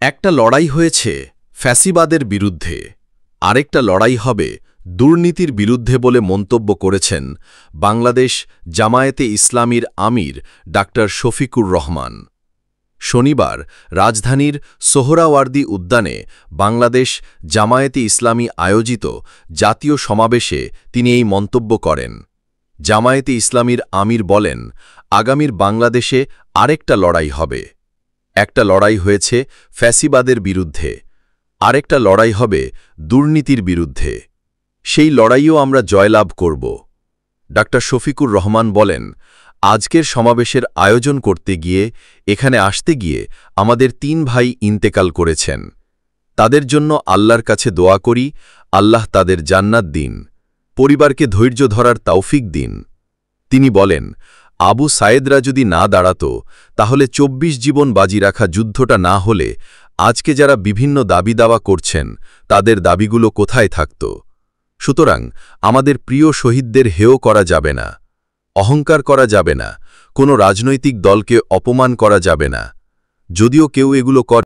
একটা লড়াই হয়েছে ফ্যাসিবাদের বিরুদ্ধে, আরেকটা লড়াই হবে দুর্নীতির বিরুদ্ধে বলে মন্তব্য করেছেন বাংলাদেশ জামায়াতে ইসলামীর আমির ডাক্তার শফিকুর রহমান। শনিবার রাজধানীর সোহরাওয়ার্দী উদ্যানে বাংলাদেশ জামায়াতে ইসলামী আয়োজিত জাতীয় সমাবেশে তিনি এই মন্তব্য করেন। জামায়াতে ইসলামীর আমির বলেন, আগামীর বাংলাদেশে আরেকটা লড়াই হবে। একটা লড়াই হয়েছে ফ্যাসিবাদের বিরুদ্ধে, আরেকটা লড়াই হবে দুর্নীতির বিরুদ্ধে। সেই লড়াইও আমরা জয়লাভ করব। ডাক্তার শফিকুর রহমান বলেন, আজকের সমাবেশের আয়োজন করতে গিয়ে, এখানে আসতে গিয়ে আমাদের 3 ভাই ইন্তেকাল করেছেন। তাদের জন্য আল্লাহর কাছে দোয়া করি, আল্লাহ তাদের জান্নাত দিন, পরিবারকে ধৈর্য ধরার তৌফিক দিন। তিনি বলেন, আবু সায়েদরা যদি না দাঁড়াত, তাহলে 24 জীবন বাজি রাখা যুদ্ধটা না হলে আজকে যারা বিভিন্ন দাবি দাওয়া করছেন, তাদের দাবিগুলো কোথায় থাকত? সুতরাং আমাদের প্রিয় শহীদদের হেয় করা যাবে না, অহংকার করা যাবে না, কোনো রাজনৈতিক দলকে অপমান করা যাবে না। যদিও কেউ এগুলো করে